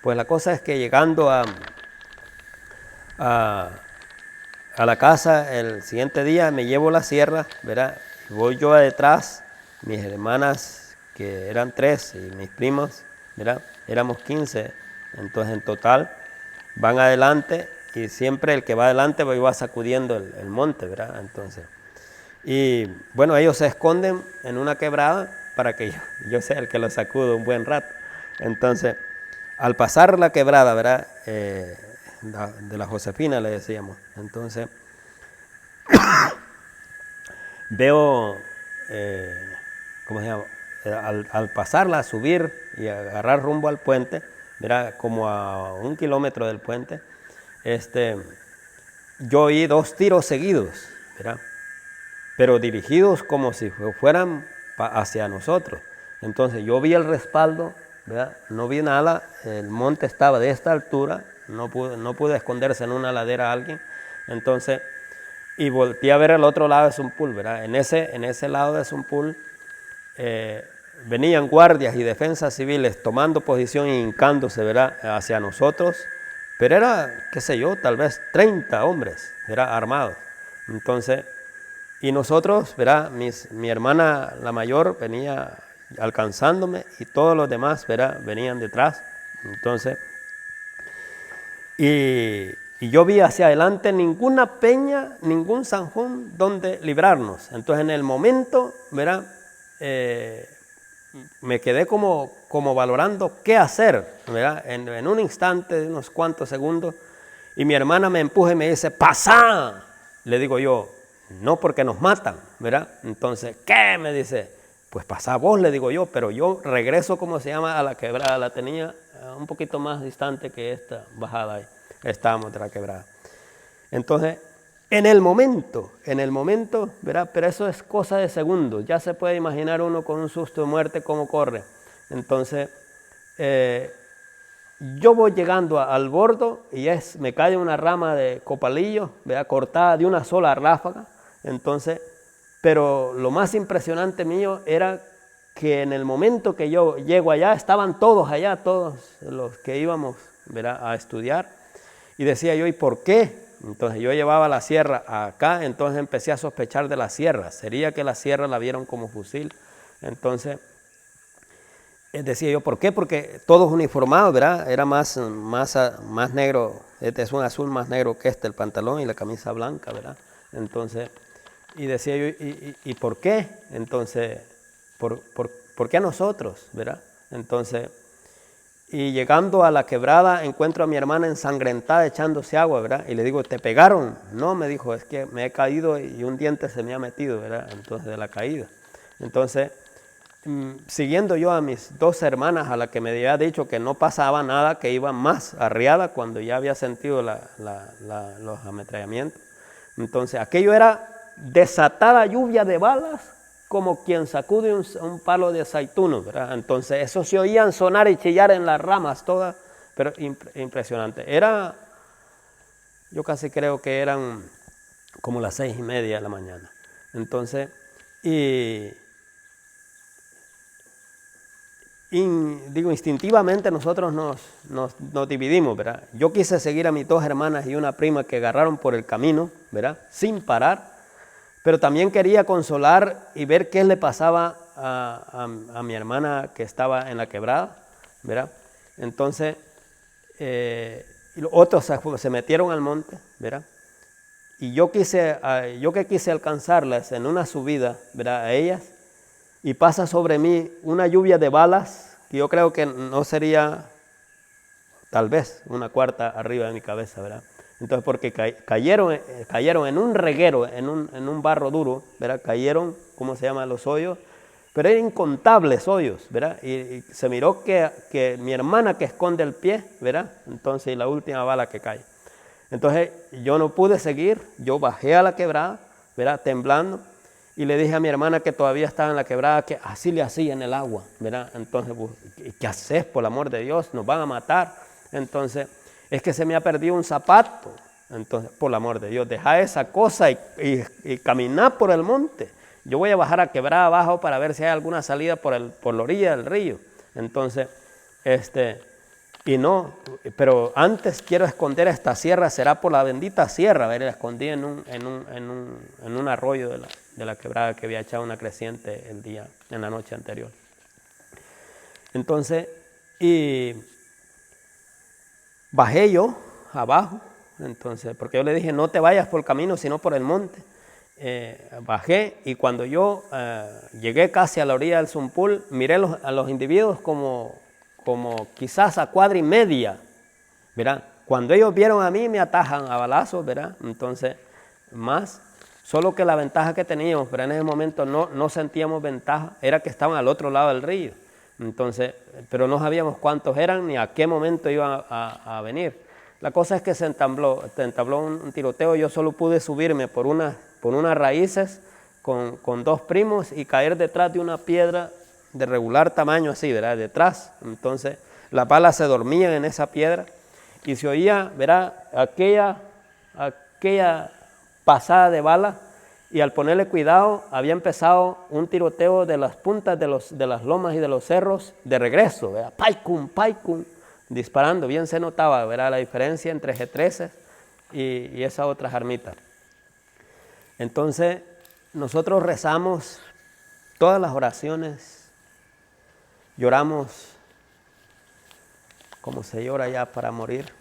Pues la cosa es que llegando a, a la casa el siguiente día me llevo la sierra, ¿verdad? Y voy yo detrás, mis hermanas, que eran 3, y mis primos, ¿verdad? Éramos 15, entonces en total van adelante y siempre el que va adelante va sacudiendo el monte, ¿verdad? Entonces, y bueno, ellos se esconden en una quebrada para que yo sea el que los sacudo un buen rato. Entonces, al pasar la quebrada, ¿verdad? De la Josefina le decíamos. Entonces, veo, ¿cómo se llama? Al pasarla, subir y agarrar rumbo al puente, ¿verdad? Como a 1 kilómetro del puente, yo oí 2 tiros seguidos, ¿verdad? Pero dirigidos como si fueran hacia nosotros. Entonces yo vi el respaldo, ¿verdad? No vi nada, el monte estaba de esta altura, no pude esconderse en una ladera alguien. Entonces, y volteé a ver el otro lado de Zumpul, ¿verdad? En ese lado de Zumpul venían guardias y defensas civiles tomando posición y hincándose, ¿verdad? Hacia nosotros, pero era, qué sé yo, tal vez 30 hombres, ¿verdad? Armados. Entonces, y nosotros, ¿verdad? Mi hermana, la mayor, venía alcanzándome y todos los demás, ¿verdad? Venían detrás. Entonces, y yo vi hacia adelante ninguna peña, ningún zanjón donde librarnos. Entonces, en el momento, ¿verdad? Me quedé como valorando qué hacer, ¿verdad? En un instante, de unos cuantos segundos, y mi hermana me empuja y me dice, ¡pasá! Le digo yo, no, porque nos matan, ¿verdad? Entonces, ¿qué? Me dice, pues pasá vos, le digo yo, pero yo regreso, como se llama, a la quebrada. La tenía un poquito más distante que esta bajada ahí. Estábamos de la quebrada. Entonces, en el momento, ¿verdad? Pero eso es cosa de segundos. Ya se puede imaginar uno con un susto de muerte cómo corre. Entonces, yo voy llegando al bordo y me cae una rama de copalillo, ¿verdad? Cortada de una sola ráfaga. Entonces, pero lo más impresionante mío era que en el momento que yo llego allá, estaban todos allá, todos los que íbamos, ¿verdad? A estudiar. Y decía yo, ¿y por qué? Entonces yo llevaba la sierra acá, entonces empecé a sospechar de la sierra. Sería que la sierra la vieron como fusil. Entonces decía yo, ¿por qué? Porque todos uniformados, ¿verdad? Era más negro, es un azul más negro que el pantalón y la camisa blanca, ¿verdad? Entonces, y decía yo, ¿y por qué? Entonces, ¿por qué a nosotros, verdad? Entonces, y llegando a la quebrada, encuentro a mi hermana ensangrentada echándose agua, ¿verdad? Y le digo, ¿te pegaron? No, me dijo, es que me he caído y un diente se me ha metido, ¿verdad? Entonces, de la caída. Entonces, siguiendo yo a mis 2 hermanas, a las que me había dicho que no pasaba nada, que iba más arriada cuando ya había sentido los ametrallamientos. Entonces, aquello era desatada lluvia de balas, como quien sacude un palo de aceituno, ¿verdad? Entonces, eso se oían sonar y chillar en las ramas todas, pero impresionante. Yo casi creo que eran como las 6:30 de la mañana. Entonces, instintivamente nosotros nos dividimos, ¿verdad? Yo quise seguir a mis 2 hermanas y una prima que agarraron por el camino, ¿verdad? Sin parar, pero también quería consolar y ver qué le pasaba a mi hermana que estaba en la quebrada, ¿verdad? Entonces, y los otros se metieron al monte, ¿verdad? Y yo que quise alcanzarlas en una subida, ¿verdad? A ellas, y pasa sobre mí una lluvia de balas que yo creo que no sería tal vez una cuarta arriba de mi cabeza, ¿verdad? Entonces, porque cayeron en un reguero, en un barro duro, ¿verdad? Cayeron, ¿cómo se llaman los hoyos? Pero eran incontables hoyos, ¿verdad? Y se miró que mi hermana que esconde el pie, ¿verdad? Entonces, la última bala que cae. Entonces, yo no pude seguir, yo bajé a la quebrada, ¿verdad? Temblando. Y le dije a mi hermana que todavía estaba en la quebrada que así le hacía en el agua, ¿verdad? Entonces, ¿qué haces, por el amor de Dios? Nos van a matar. Entonces, es que se me ha perdido un zapato. Entonces, por el amor de Dios, deja esa cosa y caminar por el monte. Yo voy a bajar a quebrada abajo para ver si hay alguna salida por la orilla del río. Entonces, Y no, pero antes quiero esconder esta sierra, será por la bendita sierra. A ver, la escondí en un arroyo de la quebrada que había echado una creciente en la noche anterior. Entonces, y bajé yo abajo, entonces, porque yo le dije, no te vayas por el camino, sino por el monte. Bajé y cuando yo llegué casi a la orilla del Zumpul, miré a los individuos como quizás a cuadra y media, ¿verdad? Cuando ellos vieron a mí me atajan a balazos, ¿verdad? Entonces, solo que la ventaja que teníamos, pero en ese momento no sentíamos ventaja, era que estaban al otro lado del río. Entonces, pero no sabíamos cuántos eran ni a qué momento iban a venir. La cosa es que se entabló un tiroteo. Yo solo pude subirme por unas raíces con dos primos y caer detrás de una piedra de regular tamaño así, ¿verdad? Detrás. Entonces, las balas se dormían en esa piedra y se oía, ¿verdad? Aquella pasada de balas. Y al ponerle cuidado, había empezado un tiroteo de las puntas de las lomas y de los cerros de regreso, ¿verdad? Paicum, paicum, disparando. Bien se notaba, ¿verdad? La diferencia entre G13 y esas otras armitas. Entonces, nosotros rezamos todas las oraciones, lloramos como se llora ya para morir.